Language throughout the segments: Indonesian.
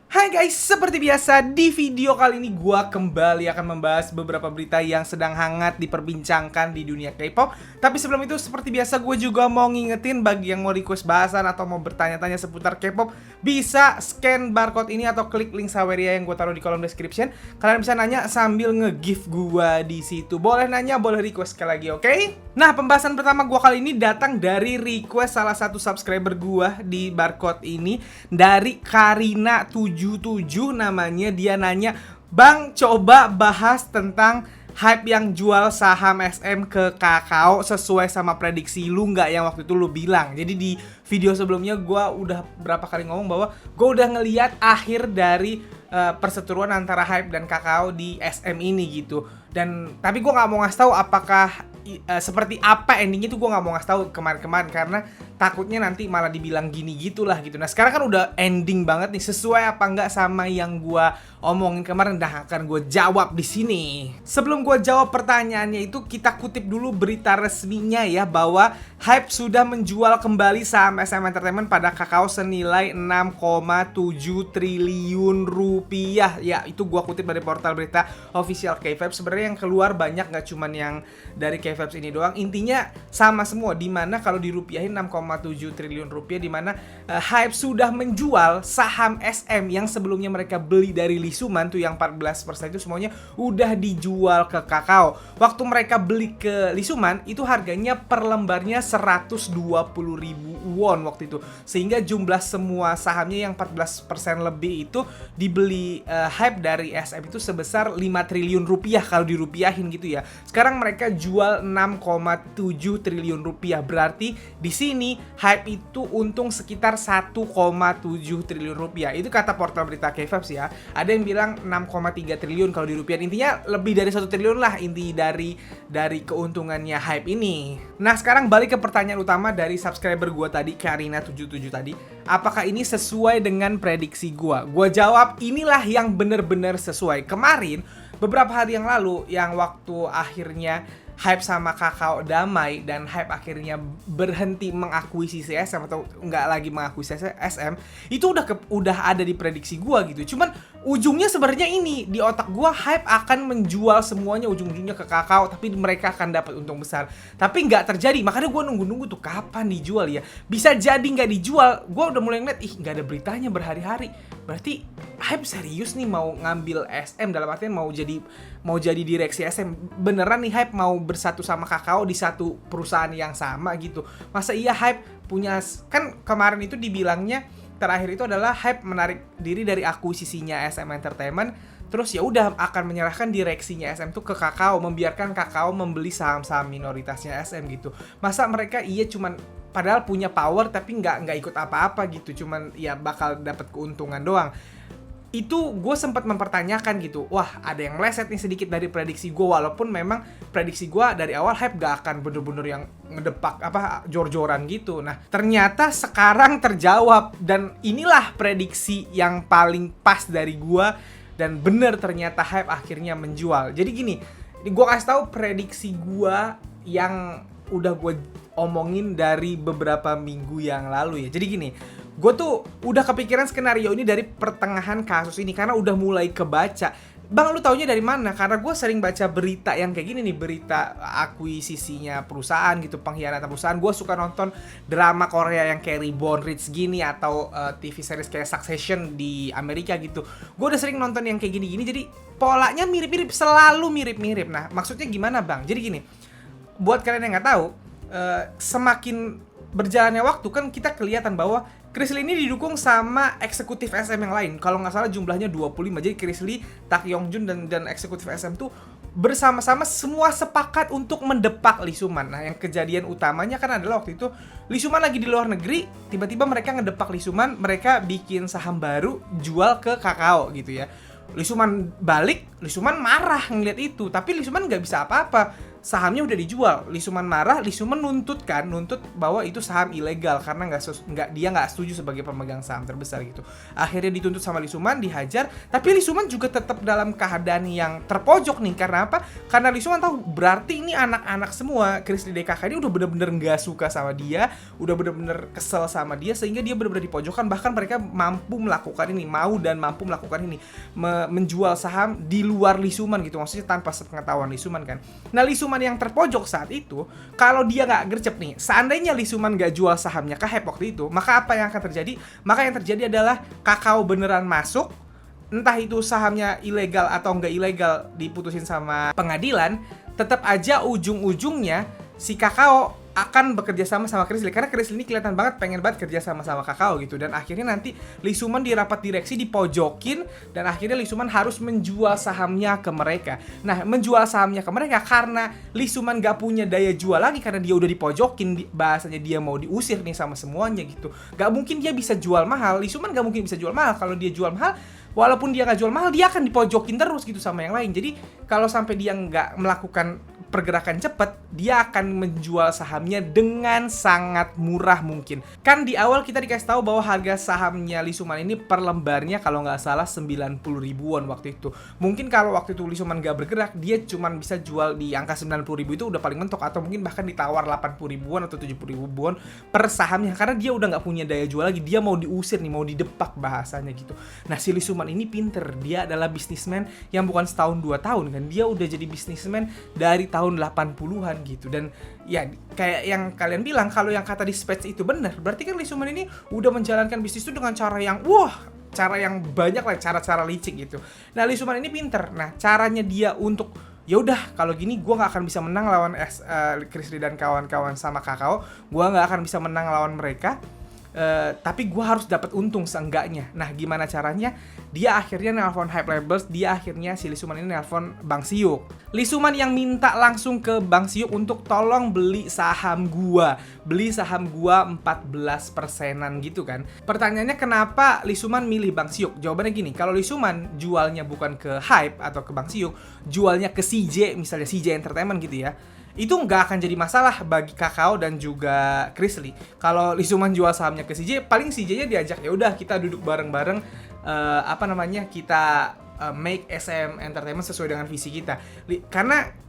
Hai guys, seperti biasa di video kali ini gua kembali akan membahas beberapa berita yang sedang hangat diperbincangkan di dunia K-pop. Tapi sebelum itu seperti biasa gue juga mau ngingetin bagi yang mau request bahasan atau mau bertanya-tanya seputar K-pop, bisa scan barcode ini atau klik link Saweria yang gue taruh di kolom description. Kalian bisa nanya sambil nge-gift gua di situ. Boleh nanya, boleh request sekali lagi, oke? Nah, pembahasan pertama gua kali ini datang dari request salah satu subscriber gua di barcode ini, dari Karina77 namanya. Dia nanya, "Bang, coba bahas tentang hype yang jual saham SM ke Kakao sesuai sama prediksi lu nggak yang waktu itu lu bilang." Jadi di video sebelumnya gue udah berapa kali ngomong bahwa gue udah ngeliat akhir dari perseteruan antara hype dan Kakao di SM ini gitu. Tapi gue nggak mau ngasih tahu apakah seperti apa endingnya, itu gue nggak mau ngasih tahu kemarin-kemarin karena takutnya nanti malah dibilang gini gitulah gitu. Nah, sekarang kan udah ending banget nih, sesuai apa nggak sama yang gue omongin kemarin, dah akan gue jawab di sini. Sebelum gue jawab pertanyaannya itu, kita kutip dulu berita resminya ya, bahwa hype sudah menjual kembali saham SM Entertainment pada Kakao senilai 6,7 triliun rupiah. Ya, itu gue kutip dari portal berita official K-Vibes. Sebenarnya yang keluar banyak, nggak cuman yang dari K-Vibes ini doang. Intinya sama semua, dimana kalau dirupiahin 6,7 triliun rupiah, dimana hype sudah menjual saham SM yang sebelumnya mereka beli dari Lisuman tuh yang 14% itu semuanya udah dijual ke Kakao. Waktu mereka beli ke Lisuman itu harganya per lembarnya 120.000 won waktu itu, sehingga jumlah semua sahamnya yang 14% lebih itu dibeli hype dari SM itu sebesar 5 triliun rupiah kalau dirupiahin gitu ya. Sekarang mereka jual 6,7 triliun rupiah, berarti di sini hype itu untung sekitar 1,7 triliun rupiah. Itu kata portal berita K-Vibes ya. Ada yang bilang 6,3 triliun kalau dirupiahin. Intinya lebih dari 1 triliun lah inti dari keuntungannya hype ini. Nah, sekarang balik ke pertanyaan utama dari subscriber gua tadi, Karina77 tadi. Apakah ini sesuai dengan prediksi gua? Gua jawab, inilah yang bener-bener sesuai. Kemarin, beberapa hari yang lalu, yang waktu akhirnya hype sama Kakao damai dan hype akhirnya berhenti mengakuisisi SM atau nggak lagi mengakuisisi SM, itu udah ada di prediksi gua gitu. Cuman ujungnya sebenarnya ini di otak gua, hype akan menjual semuanya ujung-ujungnya ke Kakao, tapi mereka akan dapat untung besar. Tapi nggak terjadi, makanya gua nunggu-nunggu tuh kapan dijual ya. Bisa jadi nggak dijual, gua udah mulai ngeliat, nggak ada beritanya berhari-hari. Berarti hype serius nih mau ngambil SM, dalam artian mau jadi direksi SM. Beneran nih hype mau bersatu sama Kakao di satu perusahaan yang sama gitu. Masa iya hype punya, kan kemarin itu dibilangnya terakhir itu adalah hype menarik diri dari akuisisinya SM Entertainment, terus ya udah akan menyerahkan direksinya SM tuh ke Kakao, membiarkan Kakao membeli saham-saham minoritasnya SM gitu. Masa mereka cuman padahal punya power tapi nggak ikut apa-apa gitu, cuman ya bakal dapat keuntungan doang. Itu gue sempat mempertanyakan gitu, wah ada yang meleset nih sedikit dari prediksi gue, walaupun memang prediksi gue dari awal hype gak akan bener-bener yang ngedepak jor-joran gitu. Nah, ternyata sekarang terjawab, dan inilah prediksi yang paling pas dari gue, dan bener ternyata hype akhirnya menjual. Jadi gini, gue kasih tahu prediksi gue yang udah gue omongin dari beberapa minggu yang lalu ya. Jadi gini, gue tuh udah kepikiran skenario ini dari pertengahan kasus ini karena udah mulai kebaca. Bang, lu taunya dari mana? Karena gue sering baca berita yang kayak gini nih, berita akuisisinya perusahaan gitu, pengkhianatan perusahaan. Gue suka nonton drama Korea yang kayak Reborn Rich gini, atau TV series kayak Succession di Amerika gitu. Gue udah sering nonton yang kayak gini-gini, jadi polanya mirip-mirip, selalu mirip-mirip. Nah, maksudnya gimana bang? Jadi gini, buat kalian yang nggak tahu, semakin berjalannya waktu kan kita kelihatan bahwa Chris Lee ini didukung sama eksekutif SM yang lain. Kalau nggak salah jumlahnya 25. Jadi Chris Lee, Tak Yong Jun dan eksekutif SM tuh bersama-sama semua sepakat untuk mendepak Lisuman. Nah, yang kejadian utamanya kan adalah waktu itu Lisuman lagi di luar negeri, tiba-tiba mereka ngedepak Lisuman, mereka bikin saham baru, jual ke Kakao gitu ya. Lisuman balik, Lisuman marah ngeliat itu, tapi Lisuman nggak bisa apa-apa. sahamnya udah dijual. Lee Suman marah, Lee Suman nuntut bahwa itu saham ilegal karena dia nggak setuju sebagai pemegang saham terbesar gitu. Akhirnya dituntut sama Lee Suman, dihajar, tapi Lee Suman juga tetap dalam keadaan yang terpojok nih. Karena apa? Karena Lee Suman tahu berarti ini anak-anak semua, Chris Lee DKK ini udah bener-bener nggak suka sama dia, udah bener-bener kesel sama dia, sehingga dia bener-bener dipojokkan. Bahkan mereka mampu melakukan ini, mampu melakukan ini, menjual saham di luar Lee Suman gitu, maksudnya tanpa sepengetahuan Lee Suman kan. Nah, Lee Suman yang terpojok saat itu, kalau dia nggak gercep nih, seandainya Lee Suman nggak jual sahamnya ke Hype waktu itu, maka apa yang akan terjadi? Maka yang terjadi adalah Kakao beneran masuk, entah itu sahamnya ilegal atau nggak ilegal diputusin sama pengadilan, tetap aja ujung-ujungnya si Kakao akan bekerja sama Chris Lee, karena Chris Lee ini kelihatan banget pengen banget kerja sama Kakao gitu. Dan akhirnya nanti Lee Suman di rapat direksi dipojokin, dan akhirnya Lee Suman harus menjual sahamnya ke mereka. Nah, menjual sahamnya ke mereka karena Lee Suman gak punya daya jual lagi, karena dia udah dipojokin, bahasanya dia mau diusir nih sama semuanya gitu. Gak mungkin dia bisa jual mahal, Lee Suman gak mungkin bisa jual mahal. Kalau dia jual mahal, walaupun dia gak jual mahal, dia akan dipojokin terus gitu sama yang lain. Jadi kalau sampai dia gak melakukan pergerakan cepat, dia akan menjual sahamnya dengan sangat murah mungkin. Kan di awal kita dikasih tahu bahwa harga sahamnya Lee Suman ini per lembarnya kalau nggak salah 90 ribuan waktu itu. Mungkin kalau waktu itu Lee Suman nggak bergerak, dia cuma bisa jual di angka 90 ribu itu udah paling mentok, atau mungkin bahkan ditawar 80 ribuan atau 70 ribuan per sahamnya, karena dia udah nggak punya daya jual lagi, dia mau diusir nih, mau didepak bahasanya gitu. Nah, si Lee Suman ini pinter, dia adalah bisnismen yang bukan setahun 2 tahun kan, dia udah jadi bisnismen dari tahun 80-an gitu. Dan ya kayak yang kalian bilang, kalau yang kata di Spets itu benar, berarti kan Lee Suman ini udah menjalankan bisnis itu dengan cara yang cara yang banyak lah, cara-cara licik gitu. Nah, Lee Suman ini pinter. Nah, caranya dia untuk ya udah kalau gini gue nggak akan bisa menang lawan Chris Lee dan kawan-kawan sama Kakao, gue nggak akan bisa menang lawan mereka. Tapi gue harus dapat untung seenggaknya. Nah, gimana caranya? Dia akhirnya nelpon Hype Labels, si Lee Suman ini nelpon Bang Siuk. Lee Suman yang minta langsung ke Bang Siuk untuk tolong beli saham gua 14%-an gitu kan. Pertanyaannya, kenapa Lee Suman milih Bang Siuk? Jawabannya gini, kalau Lee Suman jualnya bukan ke Hype atau ke Bang Siuk, jualnya ke CJ, misalnya CJ Entertainment gitu ya, itu nggak akan jadi masalah bagi Kakao dan juga Chris Lee. Kalau Lee Suman jual sahamnya ke CJ, paling CJ-nya diajak, ya udah kita duduk bareng-bareng, kita make SM Entertainment sesuai dengan visi kita.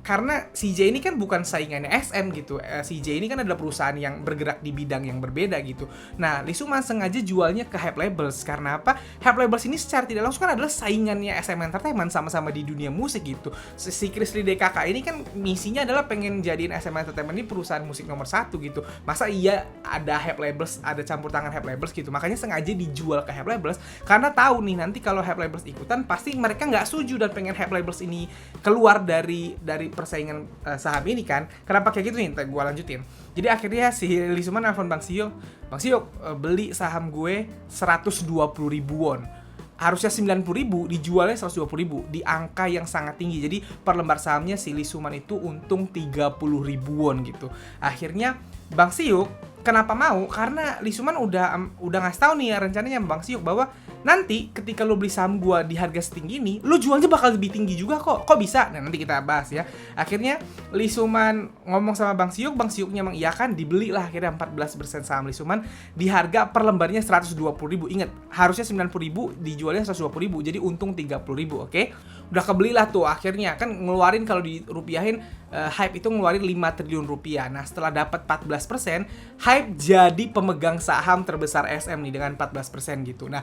Karena CJ ini kan bukan saingannya SM gitu. CJ ini kan adalah perusahaan yang bergerak di bidang yang berbeda gitu. Nah, Lee Suman sengaja jualnya ke Hype Labels. Karena apa? Hype Labels ini secara tidak langsung kan adalah saingannya SM Entertainment, sama-sama di dunia musik gitu. Si Chris Lee DKK ini kan misinya adalah pengen jadiin SM Entertainment ini perusahaan musik nomor 1 gitu. Masa iya ada Hype Labels, ada campur tangan Hype Labels gitu. Makanya sengaja dijual ke Hype Labels, karena tahu nih nanti kalau Hype Labels ikutan, pasti mereka nggak setuju dan pengen Hype Labels ini keluar dari persaingan saham ini kan. Kenapa kayak gitu nih? Ntar gue lanjutin. Jadi akhirnya si Lee Suman nelfon Bang Siuk, beli saham gue 120 ribuan. Harusnya 90 ribu, dijualnya 120 ribu, di angka yang sangat tinggi. Jadi per lembar sahamnya si Lee Suman itu untung 30 ribuan gitu. Akhirnya Bang Siuk kenapa mau? Karena Lee Suman udah ngasih tahu nih rencananya Bang Siuk bahwa nanti ketika lo beli saham gua di harga setinggi ini, lo jualnya bakal lebih tinggi juga kok. Kok bisa? Nah, nanti kita bahas ya. Akhirnya Lee Suman ngomong sama Bang Siuknya mengiyakan, dibeli lah akhirnya 14% saham Lee Suman di harga per lembarnya 120 ribu. Ingat, harusnya 90 ribu, dijualnya 120 ribu, jadi untung 30 ribu, oke? Udah kebeli lah tuh akhirnya, kan ngeluarin kalau dirupiahin, Hype itu ngeluarin 5 triliun rupiah. Nah, setelah dapat 14%, Hype jadi pemegang saham terbesar SM nih dengan 14% gitu. Nah,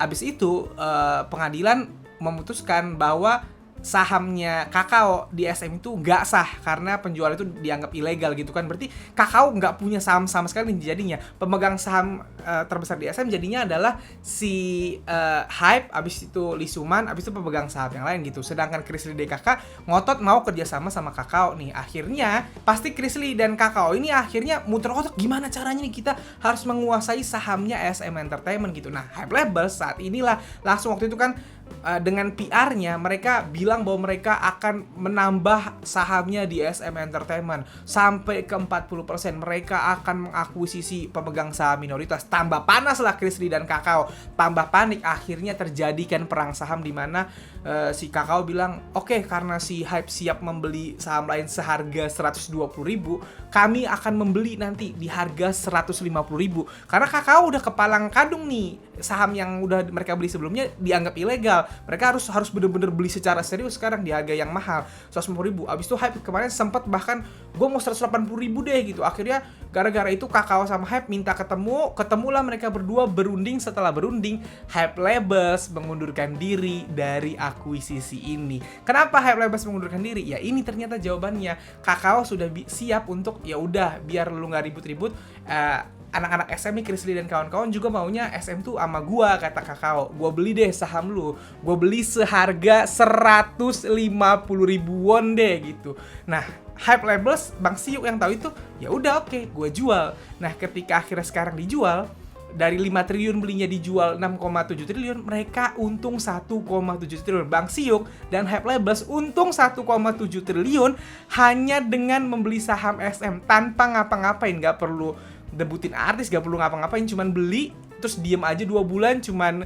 abis itu pengadilan memutuskan bahwa sahamnya Kakao di SM itu nggak sah karena penjualan itu dianggap ilegal gitu kan. Berarti Kakao nggak punya saham sama sekali nih jadinya. Pemegang saham terbesar di SM jadinya adalah si Hype, abis itu Lee Suman, abis itu pemegang saham yang lain gitu. Sedangkan Chris Lee DKK ngotot mau kerjasama sama Kakao nih. Akhirnya pasti Chris Lee dan Kakao ini akhirnya muter otak, gimana caranya nih kita harus menguasai sahamnya SM Entertainment gitu. Nah, Hype Labels saat inilah langsung waktu itu kan dengan PR-nya mereka bilang bahwa mereka akan menambah sahamnya di SM Entertainment sampai ke 40%. Mereka akan mengakuisisi pemegang saham minoritas. Tambah panas lah Kris Lee dan Kakao. Tambah panik, akhirnya terjadikan perang saham di mana si Kakao bilang, "Oke, karena si Hype siap membeli saham lain seharga 120.000, kami akan membeli nanti di harga 150.000." Karena Kakao udah kepalang kadung nih, saham yang udah mereka beli sebelumnya dianggap ilegal. Mereka harus bener-bener beli secara serius sekarang di harga yang mahal, 150.000. Abis itu Hype kemarin sempat bahkan gue mau 180.000 deh gitu. Akhirnya gara-gara itu Kakao sama Hype minta ketemulah mereka berdua berunding. Setelah berunding, Hype Labels mengundurkan diri dari akuisisi ini. Kenapa Hype Labels mengundurkan diri? Ya ini ternyata jawabannya. Kakao sudah siap untuk ya udah biar lu nggak ribut-ribut. Anak-anak SM nih, Kris Lee dan kawan-kawan juga maunya SM tuh sama gua, kata Kakao. Gua beli deh saham lu. Gua beli seharga 150.000 won deh gitu. Nah, Hype Labels, Bang Siuk yang tahu itu, ya udah oke, gua jual. Nah, ketika akhirnya sekarang dijual, dari 5 triliun belinya dijual 6,7 triliun, mereka untung 1,7 triliun. Bang Siuk dan Hype Labels untung 1,7 triliun hanya dengan membeli saham SM tanpa ngapa-ngapain, nggak perlu debutin artis, gak perlu ngapa-ngapain, cuman beli terus diem aja 2 bulan, cuman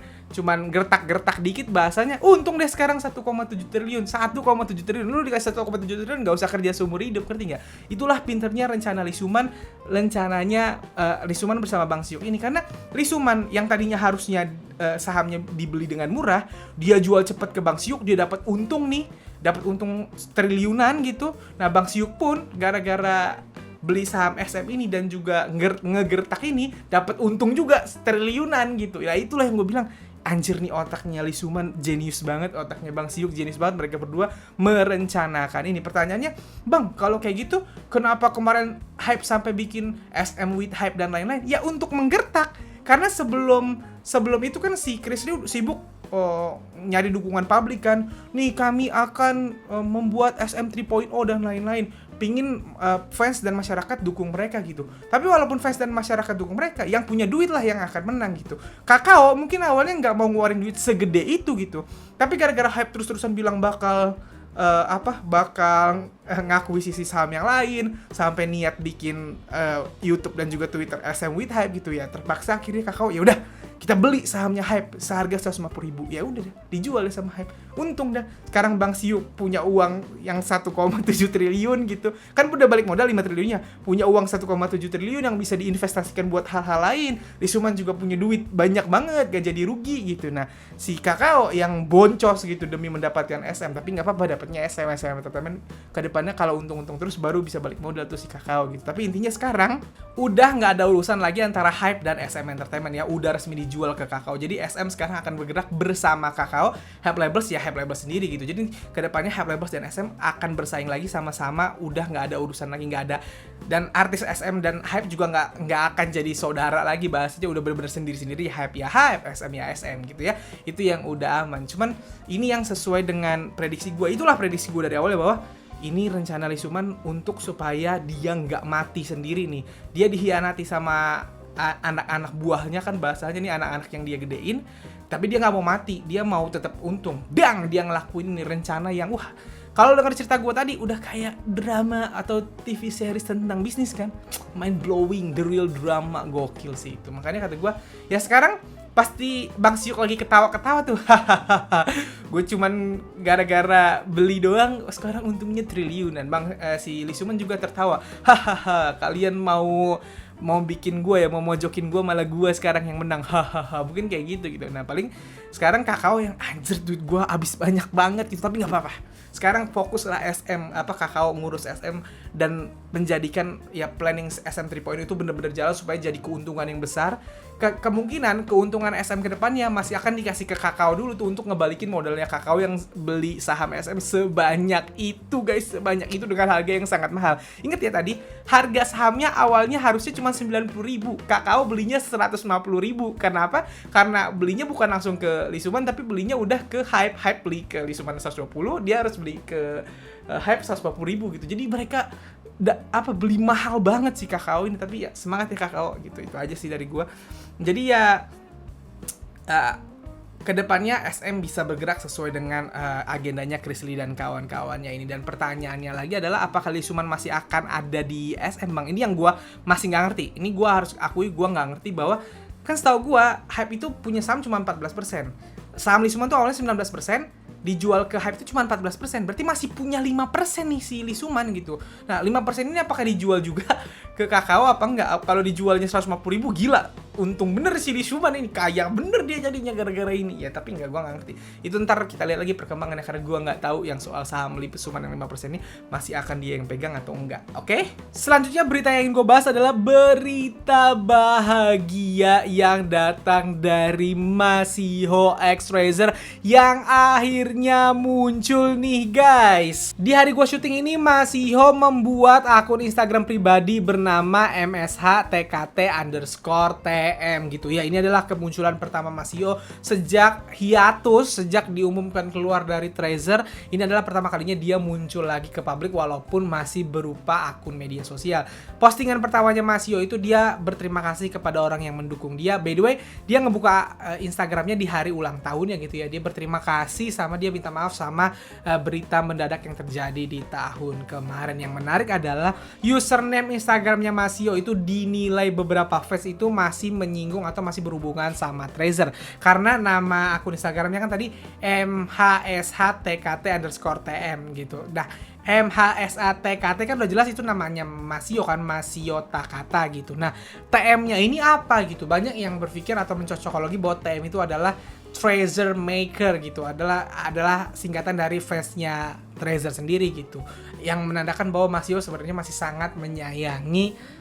gertak-gertak dikit bahasanya, untung deh sekarang 1,7 triliun. 1,7 triliun, lu dikasih 1,7 triliun gak usah kerja seumur hidup, ngerti gak? Itulah pinternya rencana rencananya Lee Suman bersama Bang Siuk ini. Karena Lee Suman yang tadinya harusnya sahamnya dibeli dengan murah, dia jual cepet ke Bang Siuk, dia dapat untung triliunan gitu. Nah, Bang Siuk pun gara-gara beli saham SM ini dan juga ngegertak ini dapat untung juga triliunan gitu. Ya itulah yang gue bilang, anjir nih otaknya Lee Suman jenius banget, otaknya Bang Siuk jenius banget. Mereka berdua merencanakan ini. Pertanyaannya, Bang, kalau kayak gitu kenapa kemarin Hype sampai bikin SM with Hype dan lain-lain? Ya untuk menggertak. Karena sebelum itu kan si Kris Lee sibuk nyari dukungan publik kan. Nih kami akan membuat SM 3.0 dan lain-lain. Pingin fans dan masyarakat dukung mereka gitu. Tapi walaupun fans dan masyarakat dukung mereka, yang punya duit lah yang akan menang gitu. Kakao mungkin awalnya nggak mau ngeluarin duit segede itu gitu. Tapi gara-gara Hype terus-terusan bilang bakal ngakuisisi saham yang lain, sampai niat bikin YouTube dan juga Twitter SM with Hype gitu ya. Terpaksa akhirnya Kakao ya udah kita beli sahamnya Hype seharga 150.000. Ya udah dijual deh sama Hype. Untung dah. Sekarang Bang Siuk punya uang yang 1,7 triliun gitu. Kan udah balik modal 5 triliunnya. Punya uang 1,7 triliun yang bisa diinvestasikan buat hal-hal lain. Lee Suman juga punya duit banyak banget, gak jadi rugi gitu. Nah, si Kakao yang boncos gitu demi mendapatkan SM, tapi nggak apa-apa dapatnya SM Entertainment. Kedepannya kalau untung-untung terus baru bisa balik modal tuh si Kakao gitu. Tapi intinya sekarang udah nggak ada urusan lagi antara Hype dan SM Entertainment ya. Udah resmi dijual ke Kakao. Jadi SM sekarang akan bergerak bersama Kakao. Hype Labels ya Hype Labels sendiri gitu. Jadi kedepannya Hype Labels dan SM akan bersaing lagi sama-sama. Udah nggak ada urusan lagi, nggak ada. Dan artis SM dan Hype juga nggak akan jadi saudara lagi, bahasanya udah bener-bener sendiri-sendiri. Hype ya Hype, SM ya SM gitu ya. Itu yang udah aman. Cuman ini yang sesuai dengan prediksi gue. Itulah prediksi gue dari awalnya bahwa ini rencana Lee Suman untuk supaya dia nggak mati sendiri nih. Dia dihianati sama anak-anak buahnya kan bahasanya nih, anak-anak yang dia gedein, tapi dia nggak mau mati, dia mau tetap untung. Dia ngelakuin ini rencana yang kalau dengar cerita gue tadi udah kayak drama atau TV series tentang bisnis kan, mind blowing, the real drama, gokil sih itu. Makanya kata gue ya sekarang pasti Bang Siuk lagi ketawa-ketawa tuh. Gue cuman gara-gara beli doang sekarang untungnya triliunan. Si Lee Suman juga tertawa. Hahaha, kalian mau bikin gue ya, mau mojokin gue, malah gue sekarang yang menang. Hahaha, mungkin kayak gitu. Nah, paling sekarang Kakao yang anjir duit gue habis banyak banget gitu, tapi nggak apa-apa. Sekarang fokuslah SM, Kakao ngurus SM dan menjadikan ya planning SM 3.0 itu benar-benar jalan supaya jadi keuntungan yang besar. Kemungkinan keuntungan SM ke depannya masih akan dikasih ke Kakao dulu tuh untuk ngebalikin modalnya Kakao yang beli saham SM sebanyak itu guys, sebanyak itu dengan harga yang sangat mahal. Ingat ya tadi, harga sahamnya awalnya harusnya cuma 90.000, Kakao belinya 150.000. Kenapa? Karena belinya bukan langsung ke Lee Suman, tapi belinya udah ke Hype beli ke Lee Suman 120, dia harus beli ke Hype 140.000 gitu. Jadi mereka beli mahal banget sih Kakao ini, tapi ya semangat ya Kakao gitu. Itu aja sih dari gua. Jadi ya kedepannya SM bisa bergerak sesuai dengan agendanya Chris Lee dan kawan-kawannya ini. Dan pertanyaannya lagi adalah apakah Lee Suman masih akan ada di SM, Bang? Ini yang gue masih nggak ngerti. Ini gue harus akui, gue nggak ngerti bahwa kan setahu gue Hype itu punya saham cuma 14%. Saham Lee Suman tuh awalnya 19%, dijual ke Hype itu cuma 14%. Berarti masih punya 5% nih si Lee Suman gitu. Nah, 5% ini apakah dijual juga ke Kakao apa enggak? Kalau dijualnya 150.000, gila. Untung bener si Lee Suman ini, kaya bener dia jadinya gara-gara ini. Ya tapi enggak, gue nggak ngerti. Itu ntar kita lihat lagi perkembangannya, karena gue nggak tahu yang soal saham Lee Suman yang 5% ini masih akan dia yang pegang atau enggak. Oke? Selanjutnya berita yang ingin gue bahas adalah berita bahagia yang datang dari Masiho X Trazer yang akhirnya muncul nih guys. Di hari gue syuting ini, Masiho membuat akun Instagram pribadi bernama MSHTKT_TM gitu ya. Ini adalah kemunculan pertama Masiho sejak hiatus, sejak diumumkan keluar dari Trazer. Ini adalah pertama kalinya dia muncul lagi ke publik walaupun masih berupa akun media sosial. Postingan pertamanya Masiho itu dia berterima kasih kepada orang yang mendukung dia. By the way, dia ngebuka Instagramnya di hari ulang tahunnya gitu ya. Dia berterima kasih sama, dia minta maaf sama berita mendadak yang terjadi di tahun kemarin. Yang menarik adalah username Instagramnya Masiho itu dinilai beberapa fans itu masih menyinggung atau masih berhubungan sama Trazer, karena nama akun Instagramnya kan tadi MHSHTKT_TM gitu. Nah, MHSATKT kan udah jelas itu namanya Masiho kan, Masiho Takata gitu. Nah, TM-nya ini apa gitu? Banyak yang berpikir atau mencocokologi bahwa TM itu adalah Trazer Maker gitu, adalah singkatan dari fansnya Trazer sendiri gitu, yang menandakan bahwa Masiho sebenarnya masih sangat menyayangi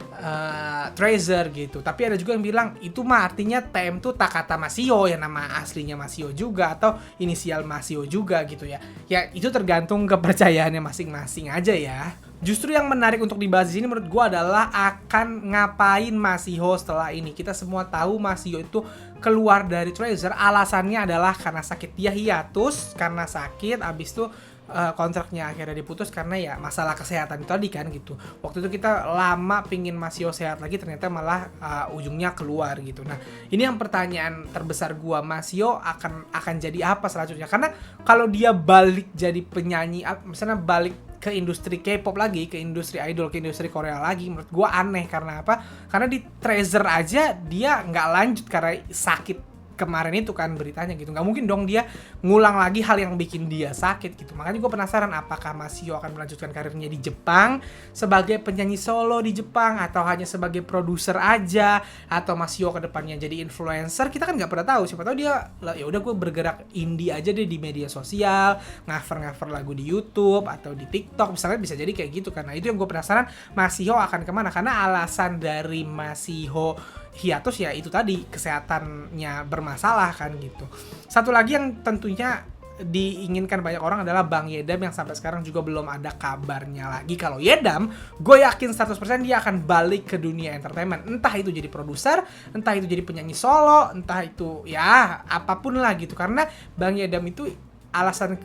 Trazer gitu. Tapi ada juga yang bilang itu mah artinya TM tuh Takata Masiho, yang nama aslinya Masiho juga atau inisial Masiho juga gitu ya. Ya itu tergantung kepercayaannya masing-masing aja ya. Justru yang menarik untuk dibahas di sini menurut gue adalah akan ngapain Masiho setelah ini. Kita semua tahu Masiho itu keluar dari Trazer alasannya adalah karena sakit. Dia hiatus karena sakit, abis itu kontraknya akhirnya diputus karena ya masalah kesehatan itu tadi kan gitu. Waktu itu kita lama pingin Masiho sehat lagi, ternyata malah ujungnya keluar gitu. Nah, ini yang pertanyaan terbesar gua, Masiho akan jadi apa selanjutnya? Karena kalau dia balik jadi penyanyi, misalnya balik ke industri K-pop lagi, ke industri idol, ke industri Korea lagi, menurut gua aneh. Karena apa? Karena di Trazer aja dia nggak lanjut karena sakit kemarin itu kan beritanya gitu. Nggak mungkin dong dia ngulang lagi hal yang bikin dia sakit gitu. Makanya gue penasaran apakah Masiho akan melanjutkan karirnya di Jepang sebagai penyanyi solo di Jepang, atau hanya sebagai produser aja, atau Masiho ke depannya jadi influencer. Kita kan nggak pernah tahu. Siapa tahu dia ya udah gue bergerak indie aja deh di media sosial, cover lagu di YouTube atau di TikTok misalnya, bisa jadi kayak gitu kan. Nah, itu yang gue penasaran, Masiho akan kemana? Karena alasan dari Masiho hiatus ya itu tadi, kesehatannya bermasalah kan gitu. Satu lagi yang tentunya diinginkan banyak orang adalah Bang Yedam, yang sampai sekarang juga belum ada kabarnya lagi. Kalau Yedam, gue yakin 100% dia akan balik ke dunia entertainment. Entah itu jadi produser, entah itu jadi penyanyi solo, entah itu ya apapun lah gitu. Karena Bang Yedam itu alasan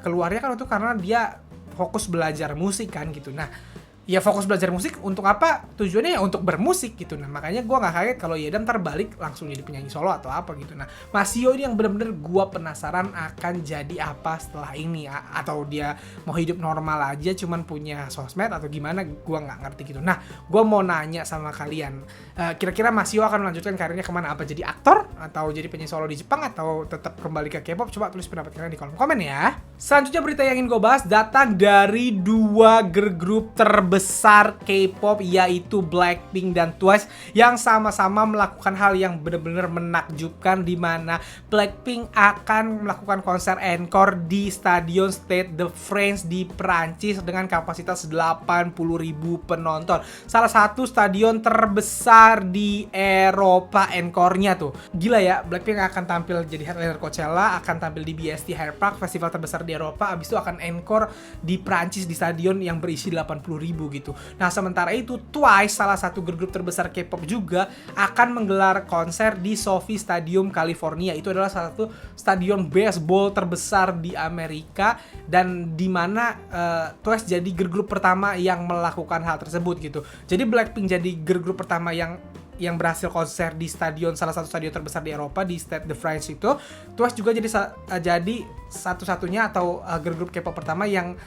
keluarnya kan itu karena dia fokus belajar musik kan gitu. Nah, ya fokus belajar musik untuk apa? Tujuannya ya untuk bermusik gitu. Nah, makanya gue gak kaget kalau Yedam ntar balik langsung jadi penyanyi solo atau apa gitu. Nah, Masiho ini yang bener-bener gue penasaran akan jadi apa setelah ini. Atau dia mau hidup normal aja cuman punya sosmed atau gimana, gue gak ngerti gitu. Nah, gue mau nanya sama kalian, kira-kira Masiho akan melanjutkan karirnya kemana? Apa jadi aktor? Atau jadi penyanyi solo di Jepang? Atau tetap kembali ke K-pop? Coba tulis pendapat kalian di kolom komen ya. Selanjutnya berita yang ingin gue bahas datang dari dua girl group terbesar K-pop, yaitu Blackpink dan Twice, yang sama-sama melakukan hal yang benar-benar menakjubkan, di mana Blackpink akan melakukan konser encore di Stadion Stade de France di Prancis dengan kapasitas 80.000 penonton. Salah satu stadion terbesar di Eropa encore-nya tuh. Gila ya, Blackpink akan tampil jadi headliner Coachella, akan tampil di BST Hyde Park, festival terbesar di Eropa, abis itu akan encore di Prancis di stadion yang berisi 80.000 gitu. Nah, sementara itu Twice, salah satu girl group terbesar K-pop juga, akan menggelar konser di SoFi Stadium California. Itu adalah salah satu stadion baseball terbesar di Amerika, dan di mana Twice jadi girl group pertama yang melakukan hal tersebut gitu. Jadi Blackpink jadi girl group pertama yang yang berhasil konser di stadion, salah satu stadion terbesar di Eropa, di Stade de France itu. Twice juga jadi satu-satunya atau girl group K-pop pertama yang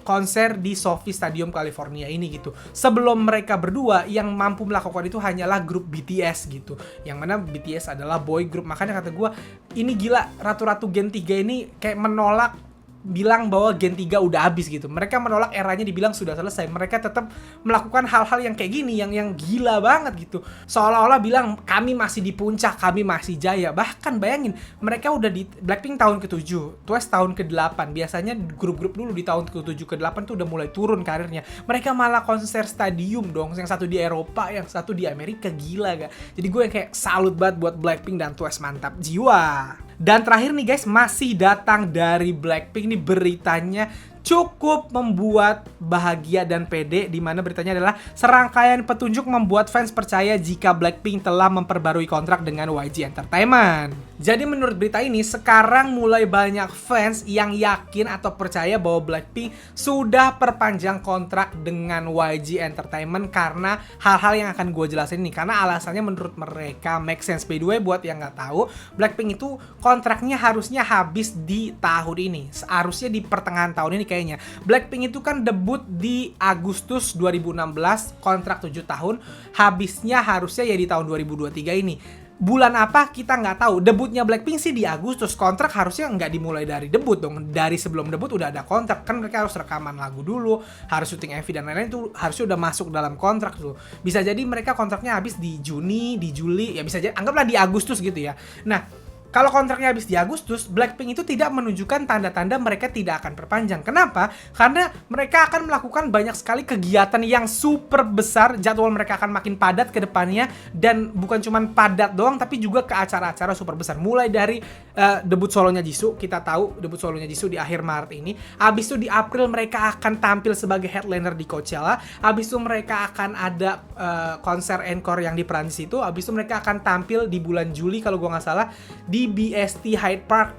konser di SoFi Stadium California ini gitu. Sebelum mereka berdua, yang mampu melakukan itu hanyalah grup BTS gitu, yang mana BTS adalah boy group. Makanya kata gue, ini gila, ratu-ratu Gen 3 ini kayak menolak, bilang bahwa Gen 3 udah habis gitu. Mereka menolak eranya dibilang sudah selesai. Mereka tetap melakukan hal-hal yang kayak gini, yang gila banget gitu. Seolah-olah bilang kami masih di puncak, kami masih jaya. Bahkan bayangin, mereka udah di Blackpink tahun ke-7, Twice tahun ke-8. Biasanya grup-grup dulu di tahun ke-7 ke-8 tuh udah mulai turun karirnya. Mereka malah konser stadium dong, yang satu di Eropa, yang satu di Amerika. Gila gak? Jadi gue kayak salut banget buat Blackpink dan Twice, mantap jiwa. Dan terakhir nih guys, masih datang dari Blackpink nih, beritanya cukup membuat bahagia dan pede, di mana beritanya adalah serangkaian petunjuk membuat fans percaya jika Blackpink telah memperbarui kontrak dengan YG Entertainment. Jadi menurut berita ini, sekarang mulai banyak fans yang yakin atau percaya bahwa Blackpink sudah perpanjang kontrak dengan YG Entertainment karena hal-hal yang akan gue jelasin nih. Karena alasannya menurut mereka make sense. By the way, buat yang nggak tahu, Blackpink itu kontraknya harusnya habis di tahun ini. Harusnya di pertengahan tahun ini kayaknya. Blackpink itu kan debut di Agustus 2016, kontrak 7 tahun. Habisnya harusnya ya di tahun 2023 ini. Bulan apa kita nggak tahu. Debutnya Blackpink sih di Agustus. Kontrak harusnya nggak dimulai dari debut dong. Dari sebelum debut udah ada kontrak. Kan mereka harus rekaman lagu dulu, harus syuting MV dan lain-lain, itu harusnya udah masuk dalam kontrak tuh. Bisa jadi mereka kontraknya habis di Juni, di Juli, ya bisa jadi anggaplah di Agustus gitu ya. Nah, kalau kontraknya habis di Agustus, Blackpink itu tidak menunjukkan tanda-tanda mereka tidak akan perpanjang. Kenapa? Karena mereka akan melakukan banyak sekali kegiatan yang super besar. Jadwal mereka akan makin padat ke depannya. Dan bukan cuma padat doang, tapi juga ke acara-acara super besar. Mulai dari debut solonya Jisoo. Kita tahu debut solonya Jisoo di akhir Maret ini. Habis itu di April mereka akan tampil sebagai headliner di Coachella. Habis itu mereka akan ada konser encore yang di Prancis itu. Habis itu mereka akan tampil di bulan Juli kalau gue nggak salah di BST Hyde Park,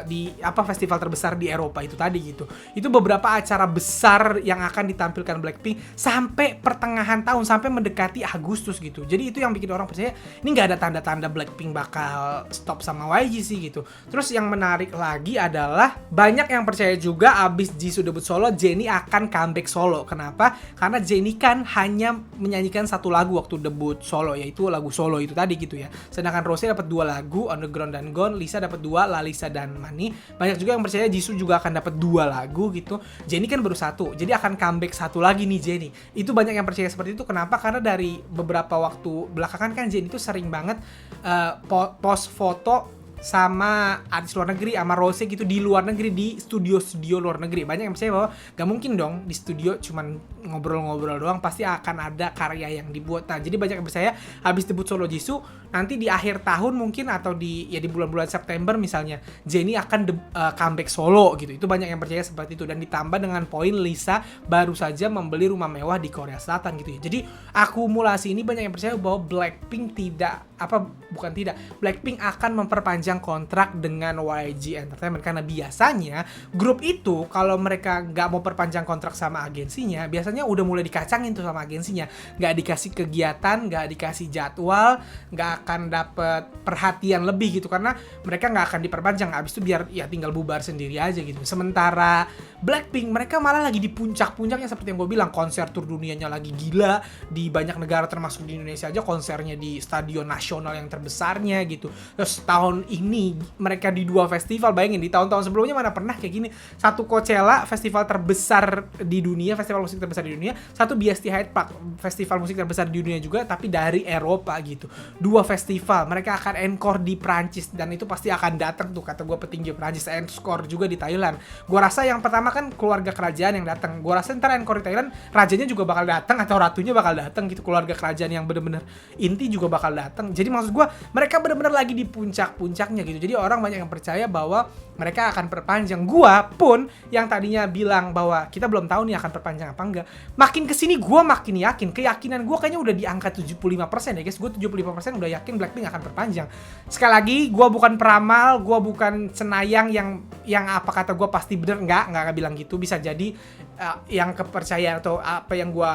di festival terbesar di Eropa itu tadi gitu. Itu beberapa acara besar yang akan ditampilkan Blackpink sampai pertengahan tahun, sampai mendekati Agustus gitu. Jadi itu yang bikin orang percaya ini nggak ada tanda-tanda Blackpink bakal stop sama YG sih gitu. Terus yang menarik lagi adalah banyak yang percaya juga abis Jisoo debut solo, Jennie akan comeback solo. Kenapa? Karena Jennie kan hanya menyanyikan satu lagu waktu debut solo, yaitu lagu solo itu tadi gitu ya. Sedangkan Rose dapat 2 lagu, Underground dan Gone. Lisa dapat 2, Lalisa dan Money. Banyak juga yang percaya Jisoo juga akan dapat 2 lagu gitu. Jennie kan baru 1, jadi akan comeback 1 lagi nih Jennie. Itu banyak yang percaya seperti itu. Kenapa? Karena dari beberapa waktu belakangan kan Jennie itu sering banget post foto sama artis luar negeri, sama Rose gitu di luar negeri, di studio-studio luar negeri. Banyak yang percaya bahwa gak mungkin dong di studio cuman ngobrol-ngobrol doang, pasti akan ada karya yang dibuat. Nah, jadi banyak yang percaya habis debut solo Jisoo, nanti di akhir tahun mungkin atau di bulan-bulan September misalnya, Jennie akan comeback solo gitu. Itu banyak yang percaya seperti itu. Dan ditambah dengan poin Lisa baru saja membeli rumah mewah di Korea Selatan gitu ya. Jadi akumulasi ini banyak yang percaya bahwa Blackpink Blackpink akan memperpanjang kontrak dengan YG Entertainment. Karena biasanya grup itu kalau mereka nggak mau perpanjang kontrak sama agensinya, biasanya udah mulai dikacangin tuh sama agensinya. Nggak dikasih kegiatan, nggak dikasih jadwal, nggak akan dapet perhatian lebih gitu, karena mereka nggak akan diperpanjang. Abis itu biar ya tinggal bubar sendiri aja gitu. Sementara Blackpink mereka malah lagi di puncak-puncaknya, seperti yang gue bilang, konser tur dunianya lagi gila di banyak negara, termasuk di Indonesia aja konsernya di stadion nasional yang terbesarnya gitu. Terus tahun ini mereka di 2 festival. Bayangin, di tahun-tahun sebelumnya mana pernah kayak gini. Satu Coachella, festival terbesar di dunia, festival musik terbesar di dunia. Satu BST Hyde Park, festival musik terbesar di dunia juga, tapi dari Eropa gitu. 2 festival, mereka akan encore di Prancis, dan itu pasti akan datang tuh, kata gue, petinggi Prancis. Encore juga di Thailand. Gue rasa yang pertama kan keluarga kerajaan yang datang. Gue rasa ntar encore di Thailand, rajanya juga bakal datang atau ratunya bakal datang gitu. Keluarga kerajaan yang bener-bener inti juga bakal datang. Jadi maksud gue, mereka benar-benar lagi di puncak-puncaknya gitu. Jadi orang banyak yang percaya bahwa mereka akan perpanjang. Gua pun yang tadinya bilang bahwa kita belum tahu nih akan perpanjang apa enggak, makin kesini gue makin yakin. Keyakinan gue kayaknya udah di angka 75% ya guys. Gue 75% udah yakin Blackpink akan perpanjang. Sekali lagi, gue bukan peramal, gue bukan cenayang yang apa kata gue pasti bener. Enggak bilang gitu. Bisa jadi yang kepercayaan atau apa yang gue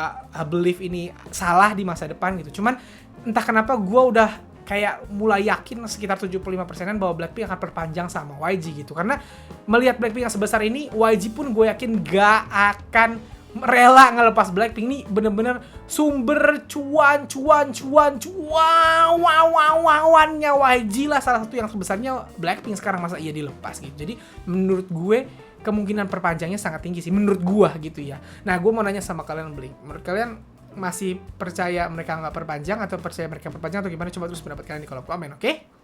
believe ini salah di masa depan gitu. Cuman entah kenapa gue udah kayak mulai yakin sekitar 75%-an bahwa Blackpink akan perpanjang sama YG gitu. Karena melihat Blackpink yang sebesar ini, YG pun gue yakin gak akan rela ngelepas Blackpink. Ini bener-bener sumber cuannya YG lah, salah satu yang sebesarnya Blackpink sekarang, masa iya dilepas gitu. Jadi menurut gue kemungkinan perpanjangnya sangat tinggi sih menurut gue gitu ya. Nah, gue mau nanya sama kalian, Blink, menurut kalian masih percaya mereka nggak perpanjang atau percaya mereka perpanjang atau gimana? Coba terus pendapat kalian di kolom komen, oke?